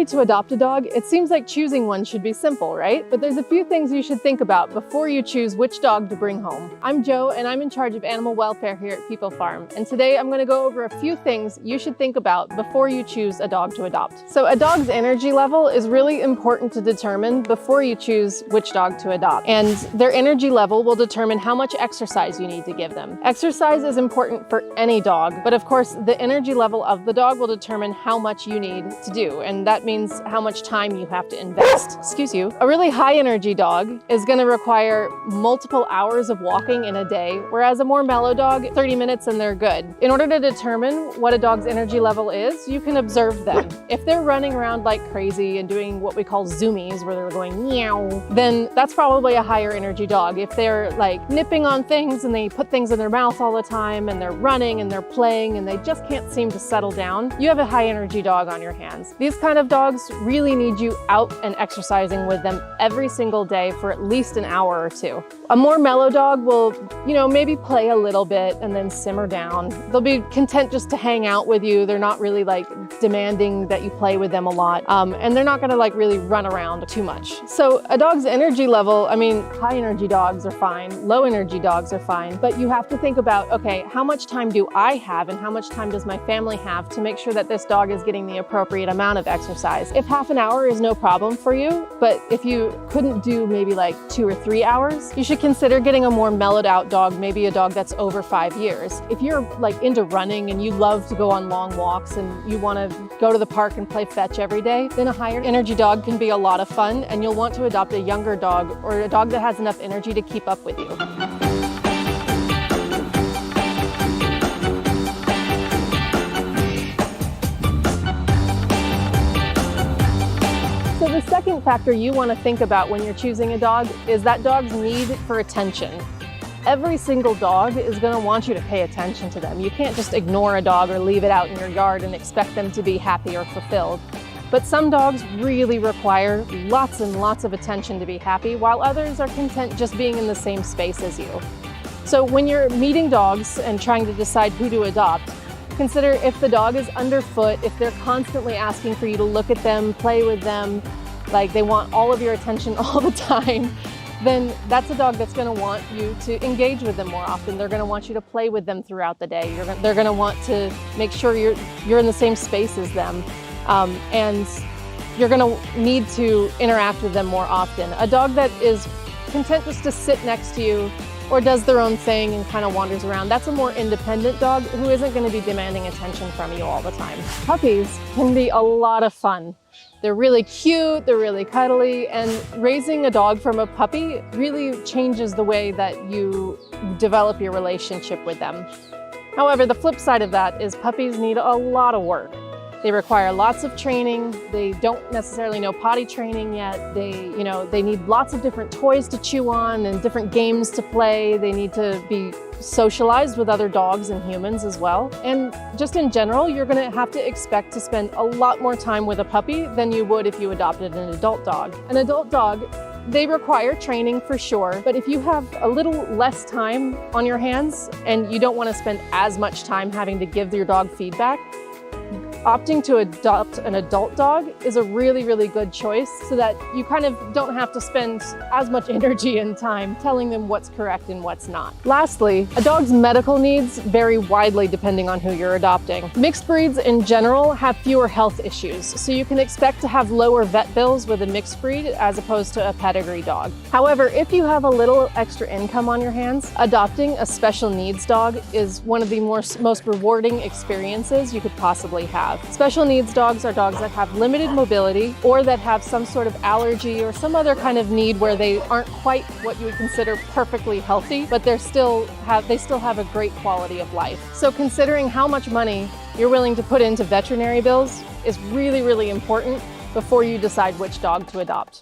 to adopt a dog, it seems like choosing one should be simple, right? But there's a few things you should think about before you choose which dog to bring home. I'm Jo, and I'm in charge of animal welfare here at People Farm. And today I'm going to go over a few things you should think about before you choose a dog to adopt. So a dog's energy level is really important to determine before you choose which dog to adopt. And their energy level will determine how much exercise you need to give them. Exercise is important for any dog, but of course the energy level of the dog will determine how much you need to do. And that means how much time you have to invest. Excuse you. A really high energy dog is going to require multiple hours of walking in a day, whereas a more mellow dog, 30 minutes and they're good. In order to determine what a dog's energy level is, you can observe them. If they're running around like crazy and doing what we call zoomies, where they're going meow, then that's probably a higher energy dog. If they're like nipping on things and they put things in their mouth all the time and they're running and they're playing and they just can't seem to settle down, you have a high energy dog on your hands. These kind of dogs really need you out and exercising with them every single day for at least an hour or two. A more mellow dog will, maybe play a little bit and then simmer down. They'll be content just to hang out with you. They're not really like demanding that you play with them a lot. And they're not gonna like really run around too much. So a dog's energy level, high energy dogs are fine, low energy dogs are fine, but you have to think about, okay, how much time do I have and how much time does my family have to make sure that this dog is getting the appropriate amount of exercise? If half an hour is no problem for you, but if you couldn't do maybe like 2 or 3 hours, you should consider getting a more mellowed out dog, maybe a dog that's over 5 years. If you're like into running and you love to go on long walks and you want to go to the park and play fetch every day, then a higher energy dog can be a lot of fun, and you'll want to adopt a younger dog or a dog that has enough energy to keep up with you. So the second factor you want to think about when you're choosing a dog is that dog's need for attention. Every single dog is going to want you to pay attention to them. You can't just ignore a dog or leave it out in your yard and expect them to be happy or fulfilled. But some dogs really require lots and lots of attention to be happy, while others are content just being in the same space as you. So when you're meeting dogs and trying to decide who to adopt, consider if the dog is underfoot, if they're constantly asking for you to look at them, play with them, like they want all of your attention all the time, then that's a dog that's going to want you to engage with them more often. They're going to want you to play with them throughout the day. They're going to want to make sure you're in the same space as them. And you're going to need to interact with them more often. A dog that is content just to sit next to you or does their own thing and kind of wanders around, that's a more independent dog who isn't going to be demanding attention from you all the time. Puppies can be a lot of fun. They're really cute, they're really cuddly, and raising a dog from a puppy really changes the way that you develop your relationship with them. However, the flip side of that is puppies need a lot of work. They require lots of training. They don't necessarily know potty training yet. They need lots of different toys to chew on and different games to play. They need to be socialized with other dogs and humans as well. And just in general, you're going to have to expect to spend a lot more time with a puppy than you would if you adopted an adult dog. An adult dog, they require training for sure, but if you have a little less time on your hands and you don't want to spend as much time having to give your dog feedback, opting to adopt an adult dog is a really, really good choice so that you kind of don't have to spend as much energy and time telling them what's correct and what's not. Lastly, a dog's medical needs vary widely depending on who you're adopting. Mixed breeds in general have fewer health issues, so you can expect to have lower vet bills with a mixed breed as opposed to a pedigree dog. However, if you have a little extra income on your hands, adopting a special needs dog is one of the most rewarding experiences you could possibly have. Special needs dogs are dogs that have limited mobility or that have some sort of allergy or some other kind of need where they aren't quite what you would consider perfectly healthy, but they still have a great quality of life. So considering how much money you're willing to put into veterinary bills is really, really important before you decide which dog to adopt.